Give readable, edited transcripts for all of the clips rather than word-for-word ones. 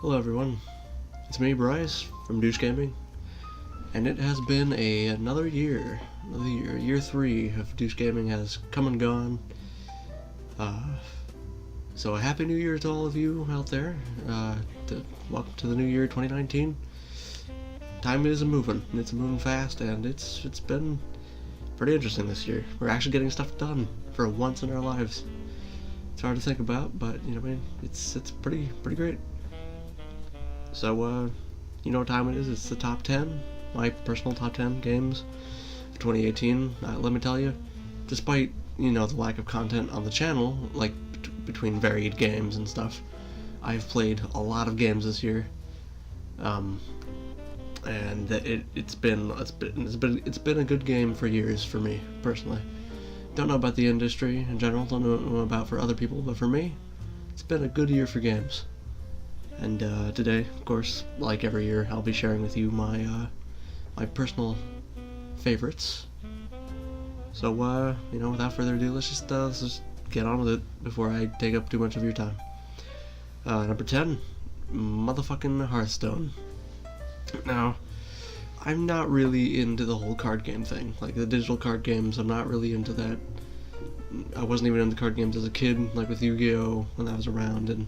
Hello everyone, it's me Bryce from Doosh Gaming, and it has been another year. Year 3 of Doosh Gaming has come and gone. So a happy new year to all of you out there. Welcome to the new year 2019. Time is moving, it's moving fast, and it's been pretty interesting this year. We're actually getting stuff done for once in our lives. It's hard to think about, but you know what I mean, it's pretty great. So, you know what time it is? It's the top 10, my personal top 10 games of 2018. Let me tell you, despite, the lack of content on the channel, like between varied games and stuff, I've played a lot of games this year. And it's been a good game for years for me, personally. Don't know about the industry in general, don't know about for other people, but for me, it's been a good year for games. And today, of course, like every year, I'll be sharing with you my my personal favorites. So, without further ado, let's just get on with it before I take up too much of your time. Number 10, motherfucking Hearthstone. Now, I'm not really into the whole card game thing. Like, the digital card games, I'm not really into that. I wasn't even into card games as a kid, like with Yu-Gi-Oh! When that was around, and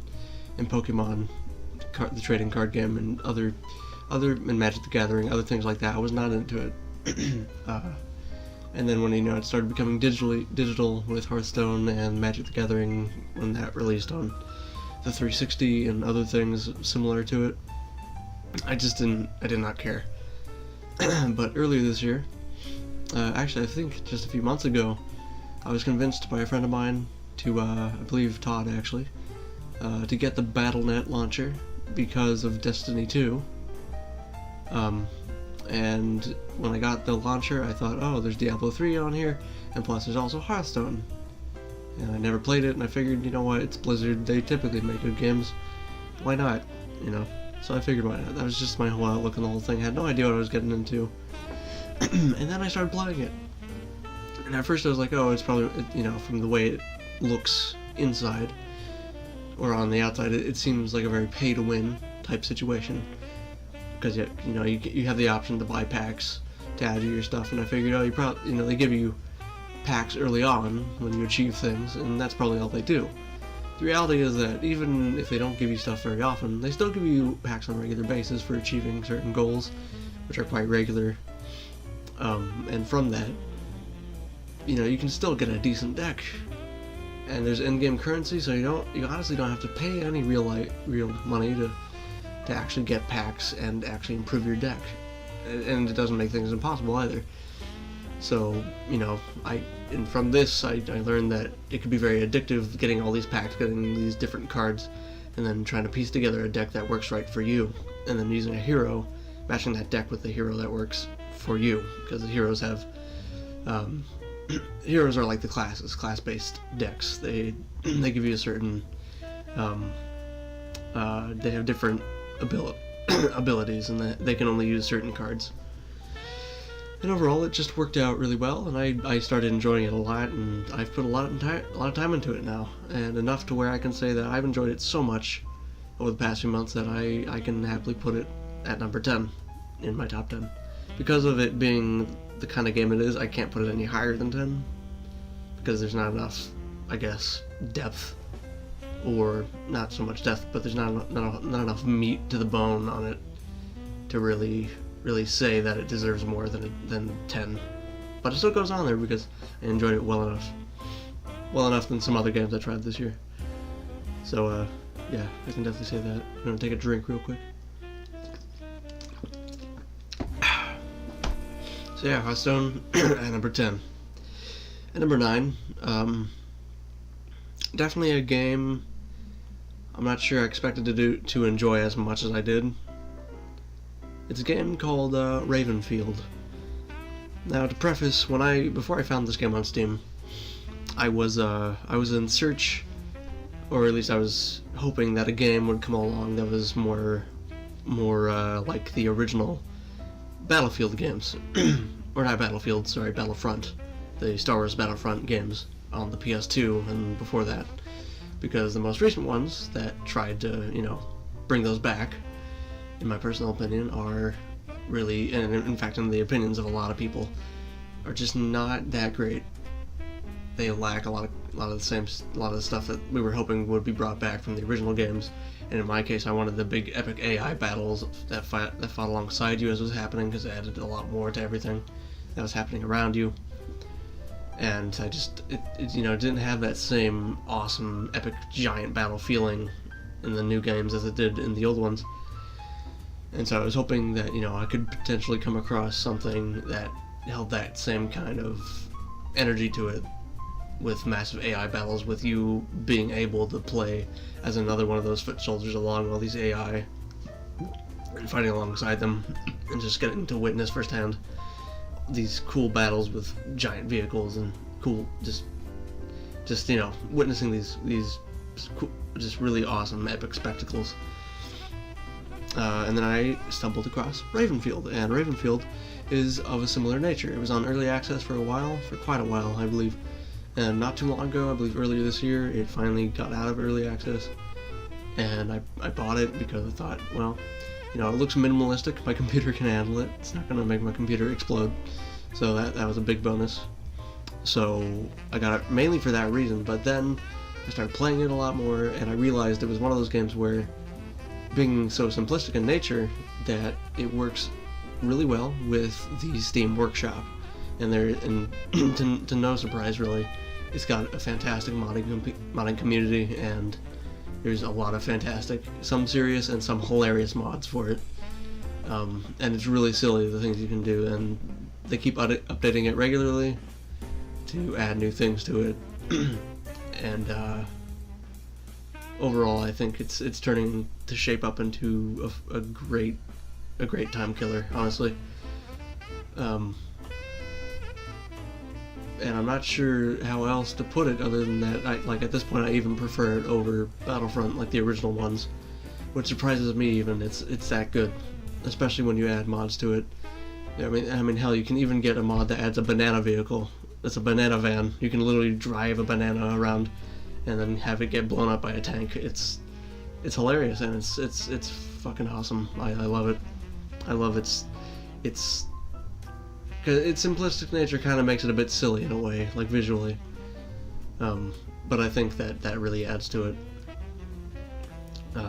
Pokemon. The trading card game and other and Magic the Gathering, other things like that. I was not into it. And then when it started becoming digital with Hearthstone and Magic the Gathering when that released on the 360 and other things similar to it, I did not care. But earlier this year, actually I think just a few months ago, I was convinced by a friend of mine to, I believe Todd actually, to get the Battle.net launcher because of Destiny 2. And when I got the launcher, I thought, oh, there's Diablo 3 on here, and plus there's also Hearthstone. And I never played it, and I figured, you know what, it's Blizzard, they typically make good games. Why not, So I figured why not. That was just my whole outlook on the whole thing. I had no idea what I was getting into. And then I started playing it. And at first I was like, oh, it's probably, from the way it looks inside, or on the outside, it seems like a very pay-to-win type situation, because you have the option to buy packs to add to your stuff, and I figured, oh, you probably, they give you packs early on when you achieve things, and that's probably all they do. The reality is that even if they don't give you stuff very often, they still give you packs on a regular basis for achieving certain goals, which are quite regular, and from that, you can still get a decent deck. And there's in-game currency, so you honestly don't have to pay any real money to actually get packs and actually improve your deck. And it doesn't make things impossible either. So, and from this, I learned that it could be very addictive getting all these packs, getting these different cards, and then trying to piece together a deck that works right for you. And then using a hero, matching that deck with the hero that works for you. Because the heroes have, heroes are like the class-based decks. They give you a certain, they have different abilities, and they can only use certain cards. And overall, it just worked out really well, and I started enjoying it a lot, and I've put a lot of time into it now, and enough to where I can say that I've enjoyed it so much over the past few months that I can happily put it at number 10 in my top 10. Because of it being the kind of game it is, I can't put it any higher than 10, because there's not enough, I guess, depth, or not so much depth, but there's not enough meat to the bone on it to really say that it deserves more than 10. But it still goes on there because I enjoyed it well enough than some other games I tried this year. So yeah, I can definitely say that. I'm gonna take a drink real quick. So yeah, Hearthstone at number 10. At number 9, definitely a game I'm not sure I expected to enjoy as much as I did. It's a game called Ravenfield. Now, to preface, before I found this game on Steam, I was in search, or at least I was hoping that a game would come along that was more like the original Battlefield games. Or not Battlefield, sorry, Battlefront. The Star Wars Battlefront games on the PS2 and before that. Because the most recent ones that tried to, bring those back, in my personal opinion, are really, and in fact in the opinions of a lot of people, are just not that great. They lack a lot of the stuff that we were hoping would be brought back from the original games. And in my case, I wanted the big epic AI battles that fought alongside you as was happening, because it added a lot more to everything that was happening around you. And I just, it didn't have that same awesome epic giant battle feeling in the new games as it did in the old ones. And so I was hoping that, I could potentially come across something that held that same kind of energy to it, with massive AI battles, with you being able to play as another one of those foot soldiers along all these AI and fighting alongside them, and just getting to witness firsthand these cool battles with giant vehicles and cool, just witnessing these cool, just really awesome epic spectacles. And then I stumbled across Ravenfield, and Ravenfield is of a similar nature. It was on early access for quite a while, I believe. And not too long ago, I believe earlier this year, it finally got out of early access. And I bought it because I thought, well, it looks minimalistic, my computer can handle it, it's not going to make my computer explode. So that was a big bonus. So I got it mainly for that reason, but then I started playing it a lot more, and I realized it was one of those games where, being so simplistic in nature, that it works really well with the Steam Workshop. And to no surprise really, it's got a fantastic modding community, and there's a lot of fantastic, some serious and some hilarious mods for it. And it's really silly, the things you can do, and they keep updating it regularly to add new things to it. And overall, I think it's turning to shape up into a great time killer, honestly. And I'm not sure how else to put it other than that. At this point, I even prefer it over Battlefront, like the original ones, which surprises me even. It's that good, especially when you add mods to it. I mean, hell, you can even get a mod that adds a banana vehicle. It's a banana van. You can literally drive a banana around, and then have it get blown up by a tank. It's hilarious, and it's fucking awesome. I love it. I love its simplistic nature kind of makes it a bit silly in a way, like visually. But I think that really adds to it.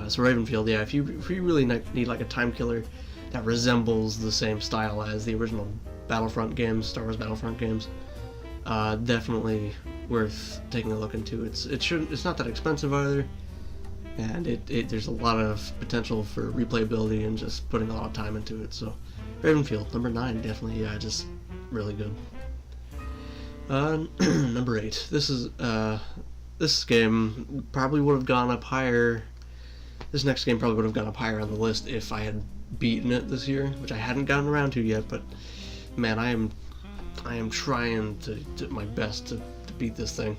So Ravenfield, yeah, if you really need like a time killer that resembles the same style as the original Battlefront games, Star Wars Battlefront games, definitely worth taking a look into. It's not that expensive either, and there's a lot of potential for replayability and just putting a lot of time into it. So Ravenfield, number 9, definitely, yeah, just really good. Number 8. This game probably would have gone up higher. This next game probably would have gone up higher on the list if I had beaten it this year, which I hadn't gotten around to yet. But man, I am trying to my best to beat this thing.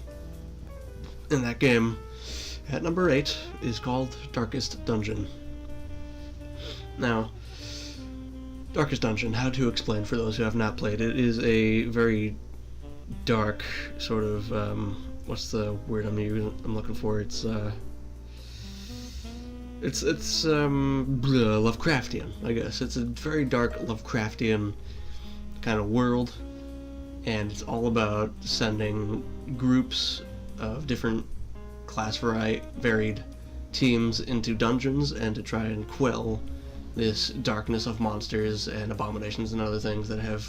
And that game, at number 8, is called Darkest Dungeon. Now, Darkest Dungeon, how to explain for those who have not played it, is a very dark sort of, what's the word I'm looking for? It's Lovecraftian, I guess. It's a very dark Lovecraftian kind of world, and it's all about sending groups of different varied teams into dungeons and to try and quell this darkness of monsters and abominations and other things that have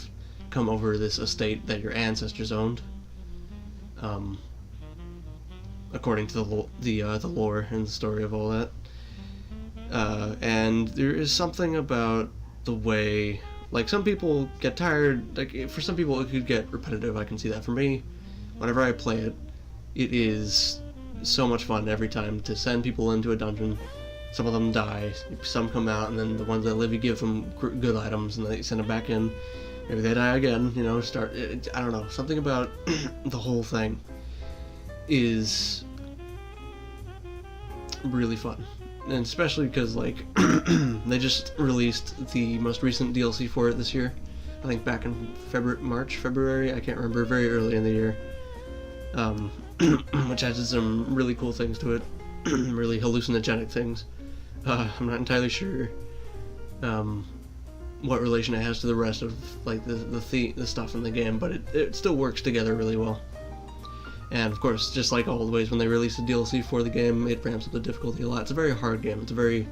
come over this estate that your ancestors owned, according to the lore and the story of all that. And there is something about the way, like, some people get tired, like, for some people it could get repetitive. I can see that. For me, whenever I play it, it is so much fun every time to send people into a dungeon. Some of them die, some come out, and then the ones that live, you give them good items, and then you send them back in. Maybe they die again, I don't know, something about the whole thing is really fun. And especially because, like, they just released the most recent DLC for it this year. I think back in February, I can't remember, very early in the year. Which added some really cool things to it, really hallucinogenic things. I'm not entirely sure what relation it has to the rest of like the stuff in the game, but it still works together really well. And of course, just like always, when they release a DLC for the game, it ramps up the difficulty a lot. It's a very hard game. It's very,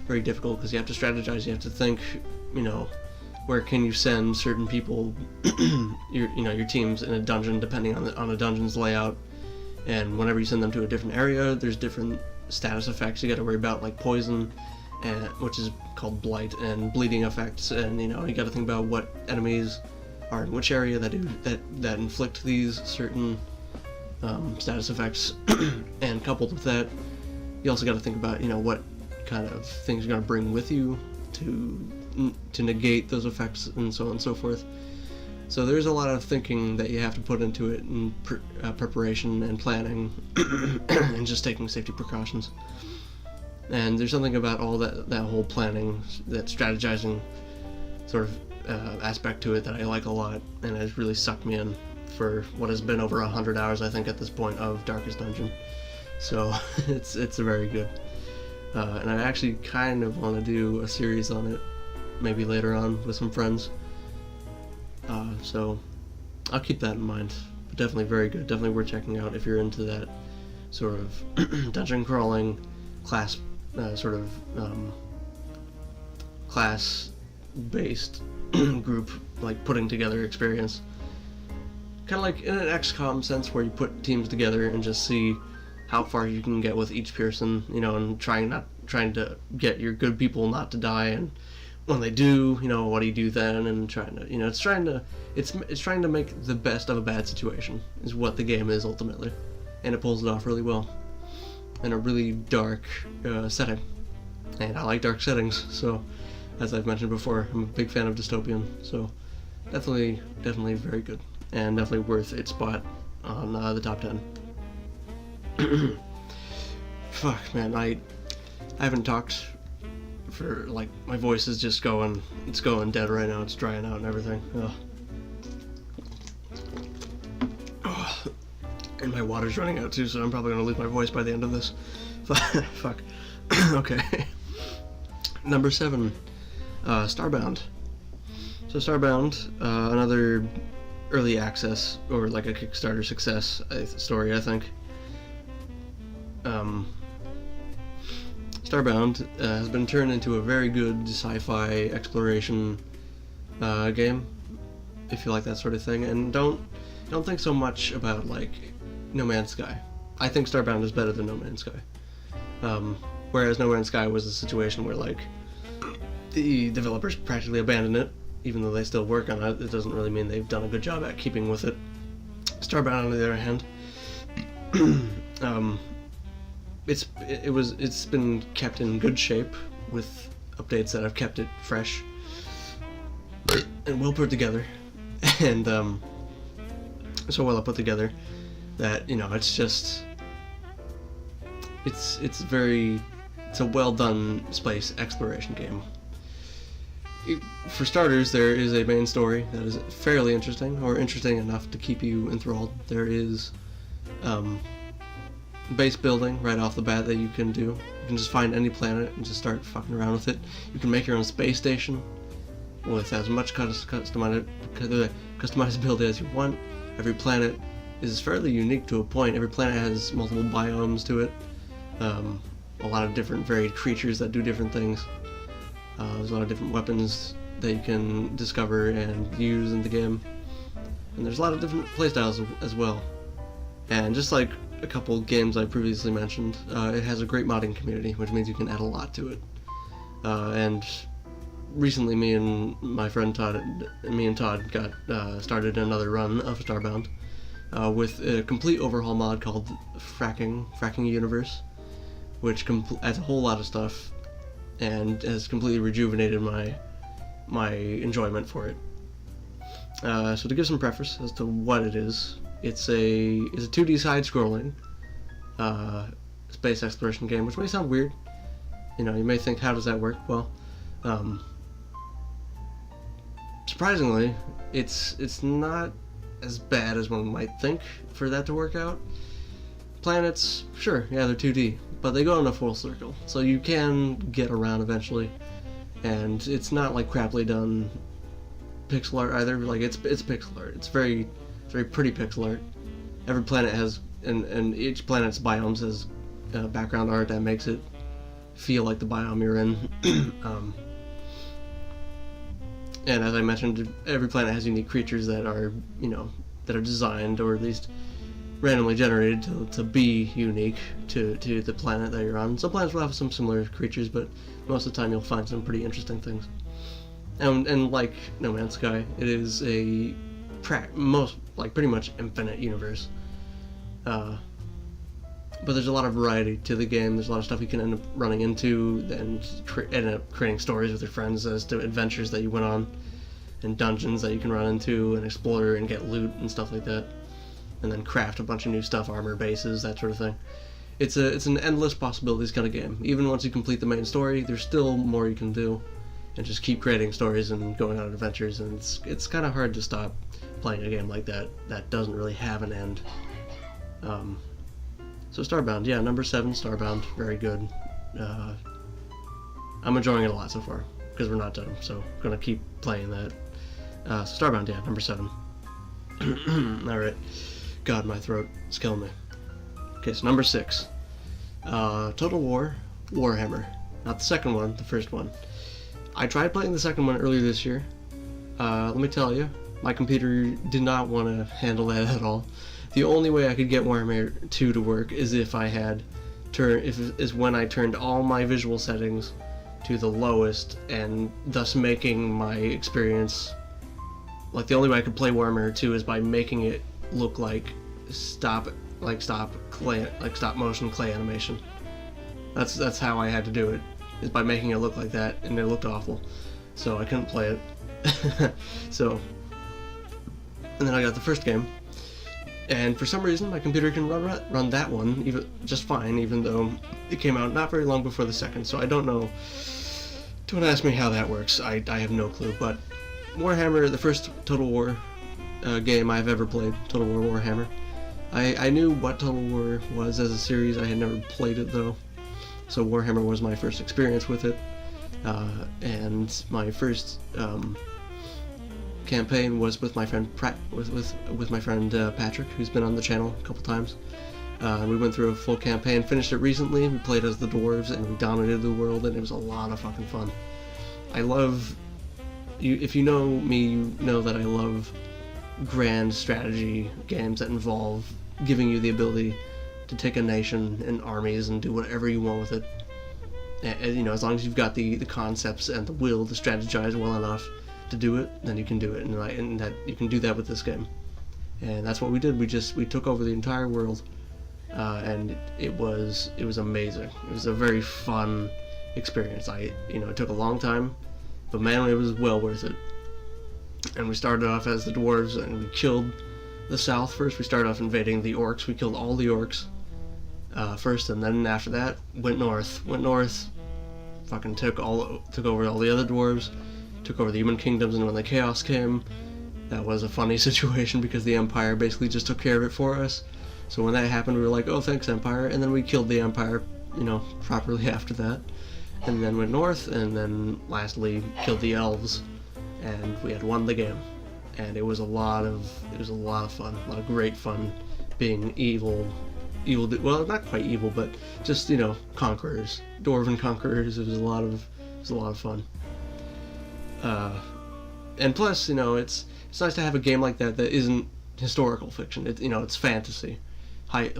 very difficult because you have to strategize. You have to think, where can you send certain people, your teams in a dungeon, depending on the dungeon's layout. And whenever you send them to a different area, there's different status effects you got to worry about, like poison, which is called blight, and bleeding effects. And you got to think about what enemies are in which area that inflict these certain status effects. And coupled with that, you also got to think about what kind of things you're going to bring with you to negate those effects, and so on and so forth. So there's a lot of thinking that you have to put into it, and preparation and planning, and just taking safety precautions. And there's something about all that whole planning, that strategizing sort of aspect to it that I like a lot, and has really sucked me in for what has been over 100 hours, I think, at this point, of Darkest Dungeon. So it's very good. And I actually kind of want to do a series on it, maybe later on with some friends. So I'll keep that in mind. But definitely very good. Definitely worth checking out if you're into that sort of dungeon crawling, class class-based group, like putting together experience. Kind of like in an XCOM sense, where you put teams together and just see how far you can get with each person, and trying to get your good people not to die, and when they do, what do you do then? And trying to, it's trying to make the best of a bad situation is what the game is ultimately, and it pulls it off really well in a really dark setting. And I like dark settings, so as I've mentioned before, I'm a big fan of dystopian. So definitely very good, and definitely worth its spot on the top 10. Fuck, man, I haven't talked for, like, my voice is just going dead right now. It's drying out and everything. Ugh. And my water's running out too, so I'm probably gonna lose my voice by the end of this. Fuck. Okay. Number 7, Starbound. So Starbound, another early access, or like a Kickstarter success story, I think. Starbound has been turned into a very good sci-fi exploration game, if you like that sort of thing. And don't think so much about like No Man's Sky. I think Starbound is better than No Man's Sky. Whereas No Man's Sky was a situation where like the developers practically abandoned it, even though they still work on it. It doesn't really mean they've done a good job at keeping with it. Starbound, on the other hand, it's been kept in good shape with updates that have kept it fresh and well put together, and so well put together that it's a well done space exploration game. For starters, there is a main story that is fairly interesting, or interesting enough to keep you enthralled. There is base building right off the bat that you can do. You can just find any planet and just start fucking around with it. You can make your own space station with as much customizability as you want. Every planet is fairly unique to a point. Every planet has multiple biomes to it. A lot of different varied creatures that do different things. There's a lot of different weapons that you can discover and use in the game. And there's a lot of different playstyles as well. And just like a couple games I previously mentioned, it has a great modding community, which means you can add a lot to it. And recently me and Todd got started another run of Starbound with a complete overhaul mod called Fracking Universe, which adds a whole lot of stuff and has completely rejuvenated my enjoyment for it. So to give some preface as to what it is, it's a 2D side-scrolling space exploration game, which may sound weird. You may think, how does that work? Well, surprisingly, it's not as bad as one might think for that to work out. Planets, sure, yeah, they're 2D, but they go in a full circle, so you can get around eventually, and it's not like crappily done pixel art either. Like it's pixel art. It's very pretty pixel art. Every planet has, and each planet's biomes has background art that makes it feel like the biome you're in. And as I mentioned, every planet has unique creatures that are, that are designed or at least randomly generated to be unique to the planet that you're on. Some planets will have some similar creatures, but most of the time you'll find some pretty interesting things. And like No Man's Sky, it is a pretty much infinite universe. But there's a lot of variety to the game. There's a lot of stuff you can end up running into and end up creating stories with your friends as to adventures that you went on and dungeons that you can run into and explore and get loot and stuff like that, and then craft a bunch of new stuff, armor, bases, that sort of thing. It's an endless possibilities kind of game. Even once you complete the main story, there's still more you can do, and just keep creating stories and going on adventures. And it's kind of hard to stop playing a game like that doesn't really have an end. So Starbound, yeah, number 7, Starbound, very good. I'm enjoying it a lot so far, because we're not done, so I'm going to keep playing that. So Starbound, yeah, number 7. Alright. God, my throat is killing me. Okay, so number 6. Total War, Warhammer. Not the second one, the first one. I tried playing the second one earlier this year. Let me tell you, my computer did not want to handle that at all. The only way I could get Warhammer 2 to work is if I had when I turned all my visual settings to the lowest, and thus making my experience, like, the only way I could play Warhammer 2 is by making it look like stop motion clay animation. That's how I had to do it, is by making it look like that, and it looked awful, so I couldn't play it. So, and then I got the first game. And for some reason, my computer can run that one just fine, even though it came out not very long before the second. So I don't know. Don't ask me how that works. I have no clue. But Warhammer, the first Total War game I've ever played, Total War Warhammer. I knew what Total War was as a series. I had never played it though. So Warhammer was my first experience with it, and my first campaign was with my friend with my friend Patrick, who's been on the channel a couple times. We went through a full campaign, finished it recently. We played as the dwarves and we dominated the world, and it was a lot of fucking fun. I love if you know me, you know that I love grand strategy games that involve giving you the ability to take a nation and armies and do whatever you want with it. And, as long as you've got the concepts and the will to strategize well enough to do it, then you can do it, and that you can do that with this game. And that's what we did. We took over the entire world, and it was amazing. It was a very fun experience. It took a long time, but man, it was well worth it. And we started off as the dwarves, and we killed the south first. We started off invading the orcs. We killed all the orcs first, and then after that went north. Fucking took over all the other dwarves. Took over the human kingdoms, and when the chaos came, that was a funny situation because the Empire basically just took care of it for us. So when that happened, we were like, oh, thanks, Empire, and then we killed the Empire, properly after that, and then went north, and then lastly killed the elves, and we had won the game. And it was a lot of fun, a lot of great fun, being evil, well, not quite evil, but just conquerors, dwarven conquerors. It was a lot of fun. And plus, it's nice to have a game like that isn't historical fiction. It's fantasy, sort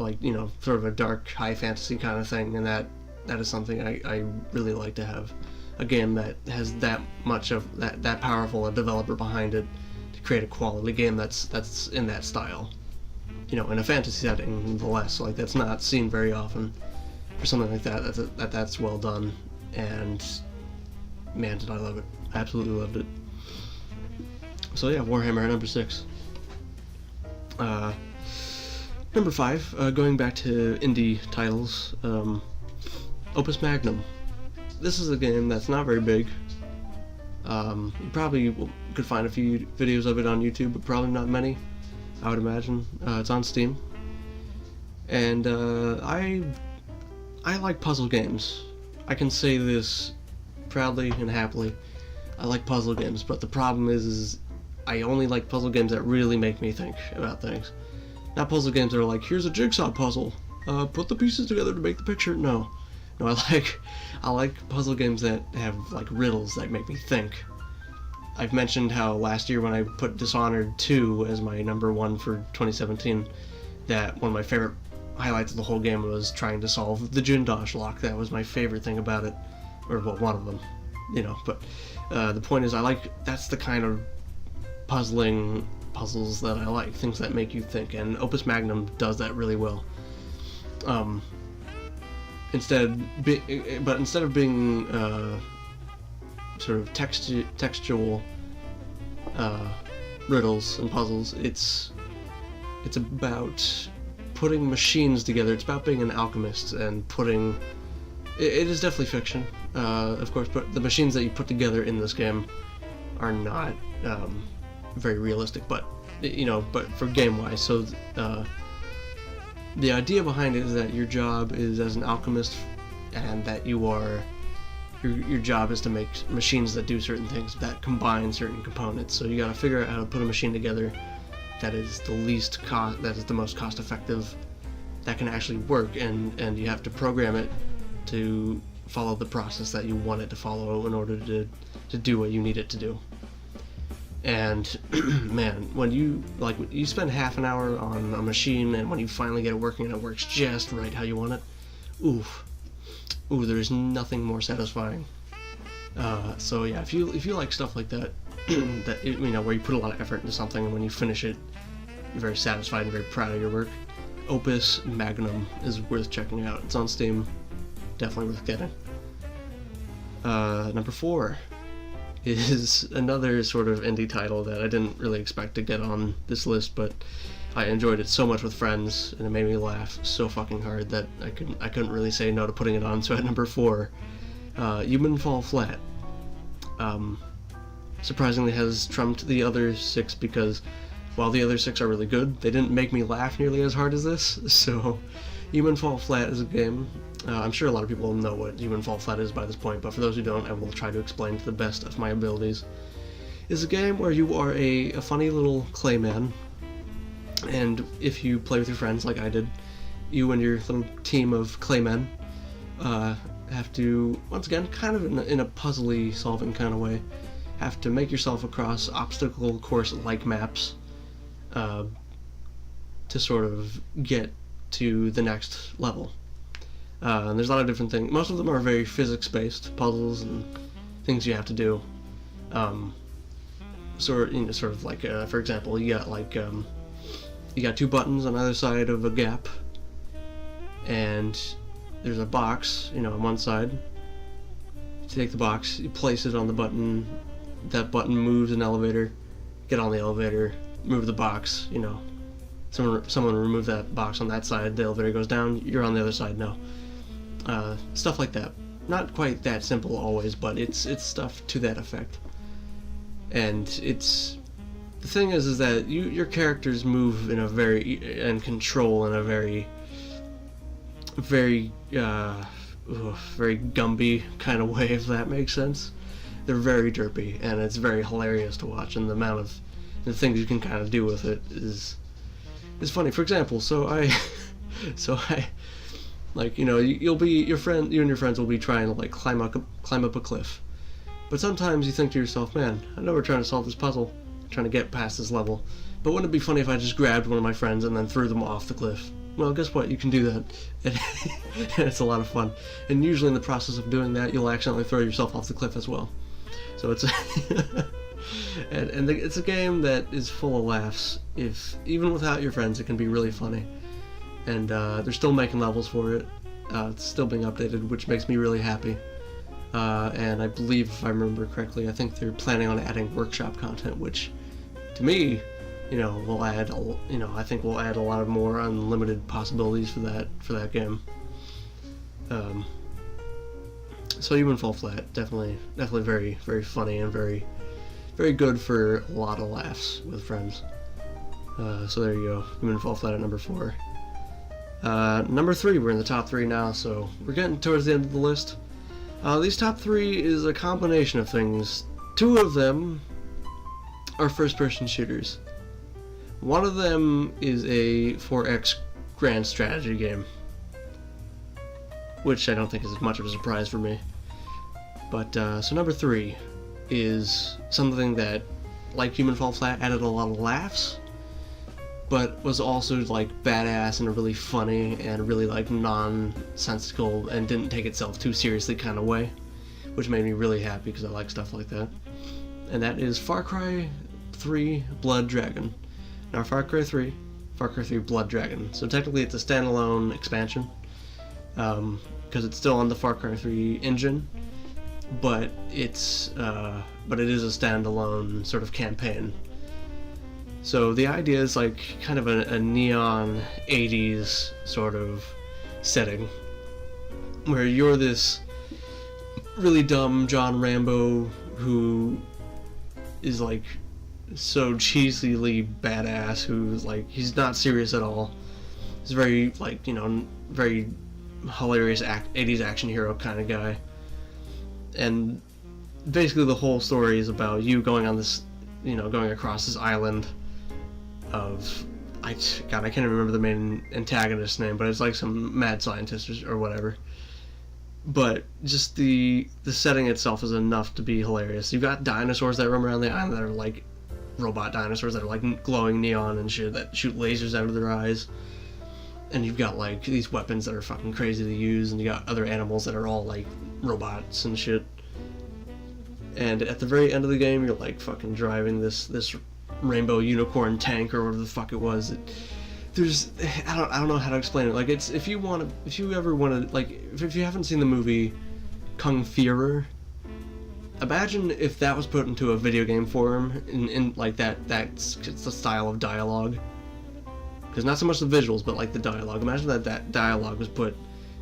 of a dark, high fantasy kind of thing, and that is something I really like to have. A game that has that much of that powerful a developer behind it to create a quality game that's in that style. In a fantasy setting, nonetheless. Like, that's not seen very often. For something like that, that's well done, and man, did I love it. Absolutely loved it. So yeah, Warhammer number 6. Number 5, going back to indie titles, Opus Magnum. This is a game that's not very big. You probably could find a few videos of it on YouTube, but probably not many, I would imagine. It's on Steam. And I I like puzzle games. I can say this proudly and happily. I like puzzle games, but the problem is I only like puzzle games that really make me think about things. Not puzzle games that are like, here's a jigsaw puzzle, put the pieces together to make the picture. No, I like puzzle games that have like riddles that make me think. I've mentioned how last year when I put Dishonored 2 as my number one for 2017, that one of my favorite highlights of the whole game was trying to solve the Doosh lock. That was my favorite thing about it, or well, one of them, but the point is that's the kind of puzzles that I like, things that make you think, and Opus Magnum does that really well. Instead of being sort of textual riddles and puzzles, it's about putting machines together. It's about being an alchemist and putting... It is definitely fiction, of course, but the machines that you put together in this game are not very realistic, but for game-wise. So the idea behind it is that your job is as an alchemist, and that your job is to make machines that do certain things, that combine certain components. So you got to figure out how to put a machine together that is the most cost-effective, that can actually work, and you have to program it to follow the process that you want it to follow in order to do what you need it to do. And man, when you spend half an hour on a machine, and when you finally get it working and it works just right how you want it, ooh, there's nothing more satisfying. So yeah, if you like stuff like that, where you put a lot of effort into something, and when you finish it, you're very satisfied and very proud of your work, Opus Magnum is worth checking out. It's on Steam, definitely worth getting. Number 4 is another sort of indie title that I didn't really expect to get on this list, but I enjoyed it so much with friends, and it made me laugh so fucking hard that I couldn't really say no to putting it on. So at number 4, Human Fall Flat. Surprisingly has trumped the other 6, because while the other 6 are really good, they didn't make me laugh nearly as hard as this. So Human Fall Flat is a game. I'm sure a lot of people know what Human Fall Flat is by this point, but for those who don't, I will try to explain to the best of my abilities. It's a game where you are a funny little clay man, and if you play with your friends like I did, you and your little team of claymen have to, once again, kind of in a puzzly solving kind of way, have to make yourself across obstacle course-like maps to sort of get to the next level. And there's a lot of different things. Most of them are very physics-based puzzles and things you have to do. Sort of like, for example, you got 2 buttons on either side of a gap, and there's a box, on one side. You take the box, you place it on the button. That button moves an elevator. Get on the elevator, move the box. Someone remove that box on that side. The elevator goes down. You're on the other side now. Stuff like that. Not quite that simple always, but it's stuff to that effect. And the thing is that your characters move in a very control in a very Gumby kind of way, if that makes sense. They're very derpy, and it's very hilarious to watch, and the amount of the things you can kind of do with it is funny. For example, you and your friends will be trying to climb up a cliff, but sometimes you think to yourself, man, I know we're trying to solve this puzzle, trying to get past this level, but wouldn't it be funny if I just grabbed one of my friends and then threw them off the cliff? Well, guess what? You can do that, and it's a lot of fun. And usually in the process of doing that, you'll accidentally throw yourself off the cliff as well. So it's it's a game that is full of laughs. Even without your friends, it can be really funny. And they're still making levels for it. It's still being updated, which makes me really happy. And I believe, if I remember correctly, I think they're planning on adding workshop content, which, to me, will add. I think we'll add a lot of more unlimited possibilities for that game. So Human Fall Flat, definitely very, very funny and very, very good for a lot of laughs with friends. So there you go, Human Fall Flat at number 4. Number 3, we're in the top 3 now, so we're getting towards the end of the list. These top 3 is a combination of things. 2 of them are first-person shooters. One of them is a 4X grand strategy game, which I don't think is as much of a surprise for me. But, so number 3 is something that, like Human Fall Flat, added a lot of laughs, but was also, like, badass in a really funny and really, like, nonsensical and didn't take itself too seriously kind of way, which made me really happy because I like stuff like that. And that is Far Cry 3 Blood Dragon. Now, Far Cry 3 Blood Dragon. So technically it's a standalone expansion, because it's still on the Far Cry 3 engine, but it is a standalone sort of campaign. So the idea is like kind of a neon 80s sort of setting, where you're this really dumb John Rambo who is like so cheesily badass, who's like, he's not serious at all. He's very, like, you know, very hilarious 80s action hero kind of guy. And basically the whole story is about you going on this, you know, going across this island of, I can't remember the main antagonist's name, but it's like some mad scientist or whatever. But just the setting itself is enough to be hilarious. You've got dinosaurs that roam around the island that are like robot dinosaurs that are like glowing neon and shit that shoot lasers out of their eyes. And you've got like these weapons that are fucking crazy to use, and you got other animals that are all like robots and shit. And at the very end of the game, you're like fucking driving this rainbow unicorn tank or whatever the fuck it was. I don't know how to explain it. Like, it's, if you ever want to, like, if you haven't seen the movie Kung Fuhrer, imagine if that was put into a video game form in like that's the style of dialogue. Because not so much the visuals, but like the dialogue. Imagine that dialogue was put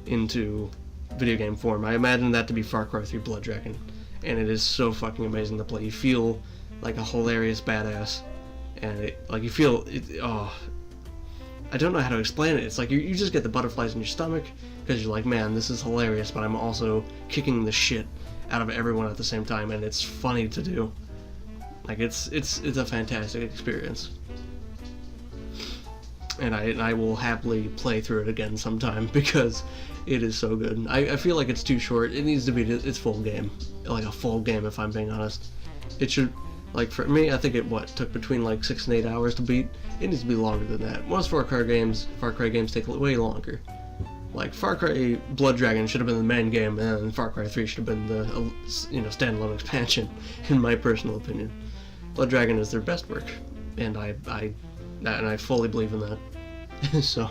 into video game form. I imagine that to be Far Cry 3 Blood Dragon, and it is so fucking amazing to play. You feel like a hilarious badass, and you feel it. Oh, I don't know how to explain it. It's like you just get the butterflies in your stomach because you're like, man, this is hilarious, but I'm also kicking the shit out of everyone at the same time, and it's funny to do. Like, it's a fantastic experience, and I will happily play through it again sometime because it is so good. I feel like it's too short. It needs to be its full game, like a full game, if I'm being honest. It should, like, for me, I think it took between like 6 and 8 hours to beat. It needs to be longer than that. Most Far Cry games take way longer. Like, Far Cry Blood Dragon should have been the main game, and Far Cry 3 should have been the standalone expansion, in my personal opinion. Blood Dragon is their best work, and I fully believe in that. So,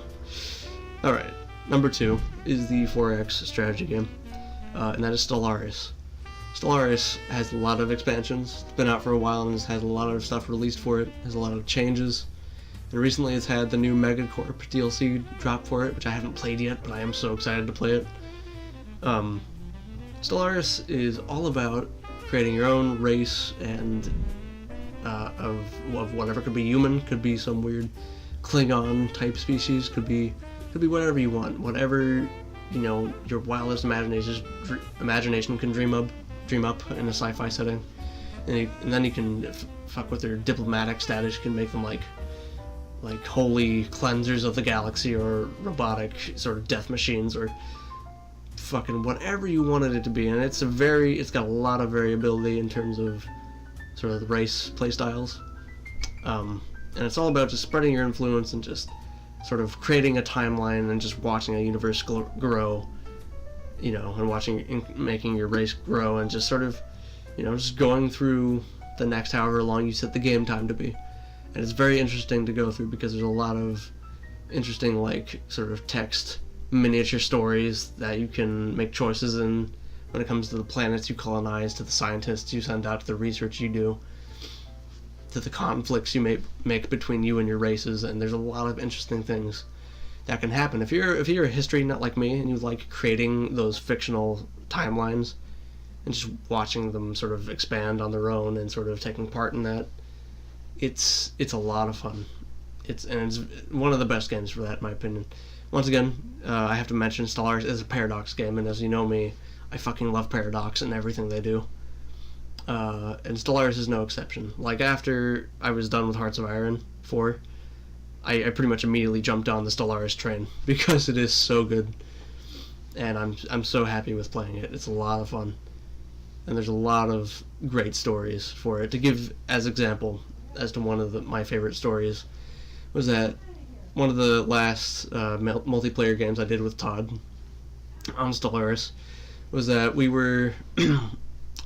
alright. Number 2 is the 4X strategy game, and that is Stellaris. Stellaris has a lot of expansions. It's been out for a while and has had a lot of stuff released for it. Has a lot of changes. And recently it's had the new Megacorp DLC drop for it, which I haven't played yet, but I am so excited to play it. Stellaris is all about creating your own race and of whatever. Could be human, could be some weird Klingon type species, could be whatever you want, whatever, you know, your wildest imagination can dream up in a sci-fi setting. And then you can fuck with their diplomatic status. You can make them like holy cleansers of the galaxy, or robotic sort of death machines, or fucking whatever you wanted it to be. And it's got a lot of variability in terms of sort of the race playstyles. And it's all about just spreading your influence and just sort of creating a timeline and just watching a universe grow, you know, and making your race grow, and just sort of, you know, just going through the next however long you set the game time to be. And it's very interesting to go through because there's a lot of interesting, like, sort of text miniature stories that you can make choices in when it comes to the planets you colonize, to the scientists you send out, to the research you do, to the conflicts you make between you and your races. And there's a lot of interesting things that can happen. If you're a history nut like me and you like creating those fictional timelines and just watching them sort of expand on their own and sort of taking part in that, it's a lot of fun. It's one of the best games for that, in my opinion. once again, I have to mention Stellaris is a Paradox game, and as you know me, I fucking love Paradox and everything they do. And Stellaris is no exception. Like, after I was done with Hearts of Iron 4, I pretty much immediately jumped on the Stellaris train because it is so good, and I'm so happy with playing it. It's a lot of fun, and there's a lot of great stories for it. To give as example as to one of my favorite stories was that one of the last multiplayer games I did with Todd on Stellaris was that we were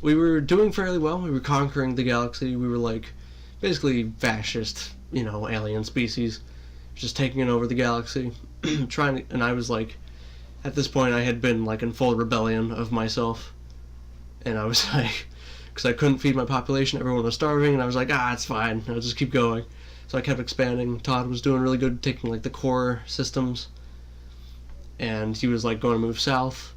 we were doing fairly well. We were conquering the galaxy. We were like basically fascist, alien species, just taking it over the galaxy, and I was like, at this point I had been like in full rebellion of myself, and I was like, because I couldn't feed my population, everyone was starving, and I was like, it's fine, I'll just keep going. So I kept expanding. Todd was doing really good, taking like the core systems, and he was like going to move south,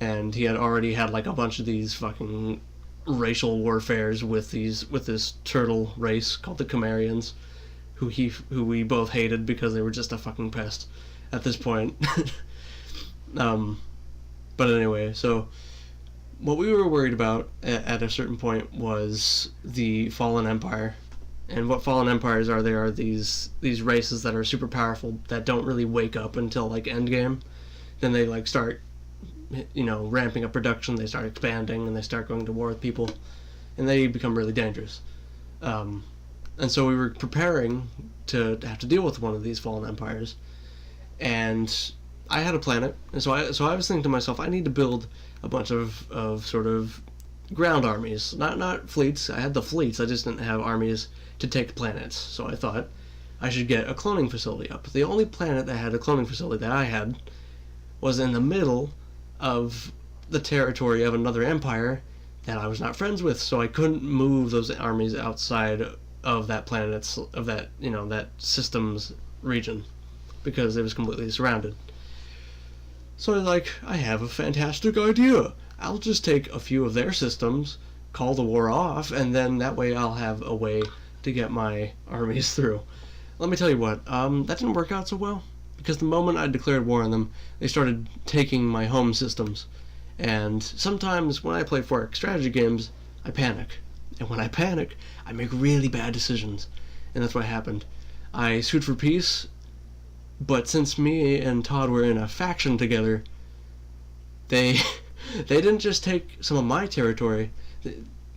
and he had already had like a bunch of these fucking racial warfares with this turtle race called the Chimerians, who we both hated because they were just a fucking pest at this point. But anyway, so what we were worried about at a certain point was the Fallen Empire. And what Fallen Empires are, they are these races that are super powerful that don't really wake up until like Endgame. Then they like start ramping up production, they start expanding, and they start going to war with people, and they become really dangerous. And so we were preparing to have to deal with one of these Fallen Empires, and I had a planet, and so I was thinking to myself, I need to build a bunch of sort of ground armies, not fleets. I had the fleets, I just didn't have armies to take planets. So I thought I should get a cloning facility up. The only planet that had a cloning facility that I had was in the middle of the territory of another empire that I was not friends with, so I couldn't move those armies outside of that planet's, of that, that system's region, because it was completely surrounded. So I have a fantastic idea. I'll just take a few of their systems, call the war off, and then that way I'll have a way to get my armies through. Let me tell you what, that didn't work out so well, because the moment I declared war on them, they started taking my home systems. And sometimes when I play 4X strategy games, I panic. And when I panic, I make really bad decisions. And that's what happened. I sued for peace, but since me and Todd were in a faction together, they didn't just take some of my territory.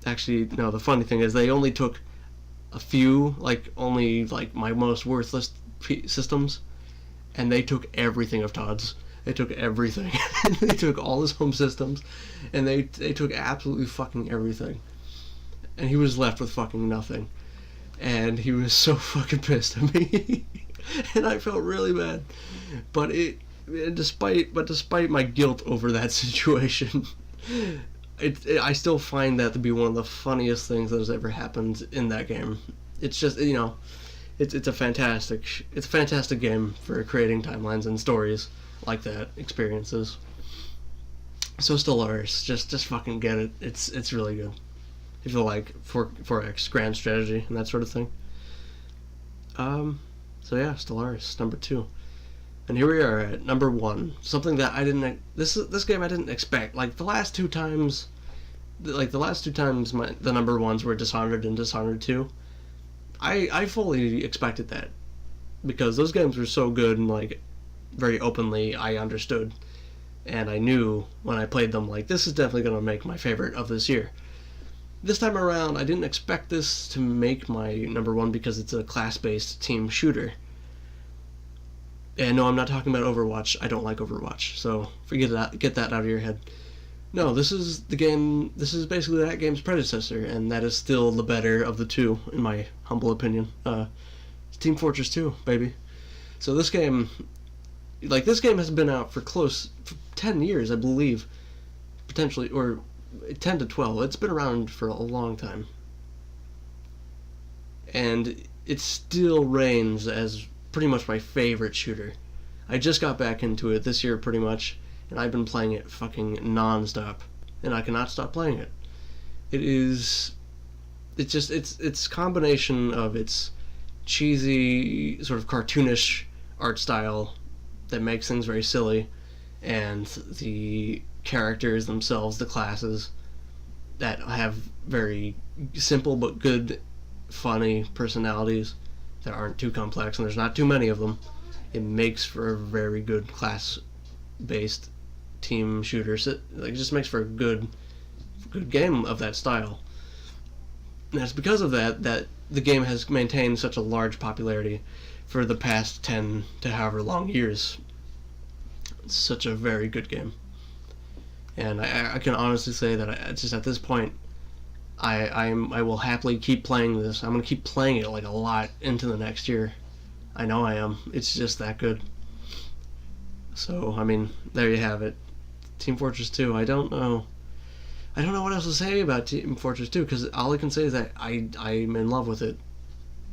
Actually, no, the funny thing is they only took a few, only my most worthless systems, and they took everything of Todd's. They took everything. They took all his home systems, and they took absolutely fucking everything. And he was left with fucking nothing. And he was so fucking pissed at me. And I felt really bad. But despite my guilt over that situation, I still find that to be one of the funniest things that has ever happened in that game. It's just, it's a fantastic game for creating timelines and stories like that, experiences. So Stellaris, just fucking get it. It's really good. If you like 4X grand strategy and that sort of thing. So yeah, Stellaris number 2, and here we are at number 1. Something that I didn't. This game I didn't expect. The last two times the number 1s were Dishonored and Dishonored 2. I fully expected that, because those games were so good and very openly I understood, and I knew when I played them this is definitely gonna make my favorite of this year. This time around, I didn't expect this to make my number 1 because it's a class-based team shooter. And no, I'm not talking about Overwatch. I don't like Overwatch, so forget that. Get that out of your head. No, this is the game. This is basically that game's predecessor, and that is still the better of the two, in my humble opinion. Team Fortress 2, baby. So this game, this game has been out for 10 years, I believe, potentially, or 10 to 12. It's been around for a long time, and it still reigns as pretty much my favorite shooter. I just got back into it this year pretty much, and I've been playing it fucking non-stop, and I cannot stop playing it. It's combination of its cheesy, sort of cartoonish art style that makes things very silly, and the characters themselves, the classes, that have very simple but good, funny personalities that aren't too complex, and there's not too many of them. It makes for a very good class-based team shooter. So, like, it just makes for a good game of that style. And it's because of that the game has maintained such a large popularity for the past 10 to however long years. It's such a very good game. And I can honestly say that just at this point, I will happily keep playing this. I'm going to keep playing it like a lot into the next year. I know I am. It's just that good. So, I mean, there you have it. Team Fortress 2. I don't know what else to say about Team Fortress 2, because all I can say is that I'm in love with it.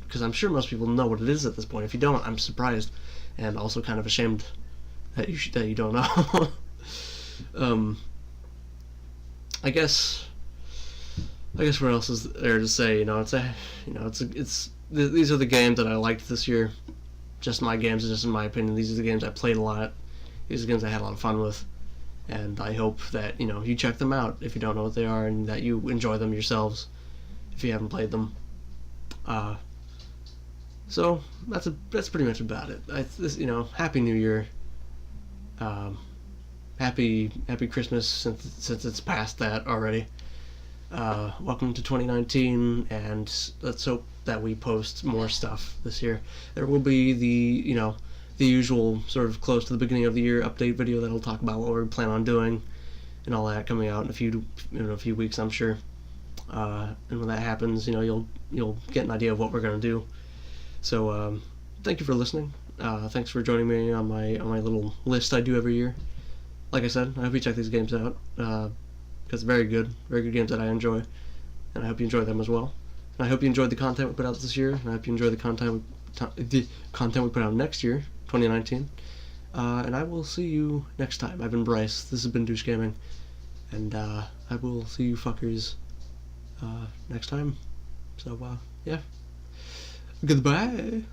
Because I'm sure most people know what it is at this point. If you don't, I'm surprised, and also kind of ashamed that you don't know. I guess what else is there to say? These are the games that I liked this year. Just my games, just in my opinion. These are the games I played a lot. These are the games I had a lot of fun with. And I hope that, you check them out if you don't know what they are, and that you enjoy them yourselves if you haven't played them. So that's pretty much about it. Happy New Year. Happy Christmas since it's past that already. Welcome to 2019, and let's hope that we post more stuff this year. There will be the usual sort of close to the beginning of the year update video that'll talk about what we plan on doing and all that, coming out in a few weeks, I'm sure. And when that happens, you'll get an idea of what we're gonna do. So thank you for listening. Thanks for joining me on my little list I do every year. Like I said, I hope you check these games out, because very good games that I enjoy, and I hope you enjoy them as well. And I hope you enjoyed the content we put out this year, and I hope you enjoy the content we put out next year, 2019. And I will see you next time. I've been Bryce. This has been Doosh Gaming, and I will see you fuckers next time. So yeah, goodbye.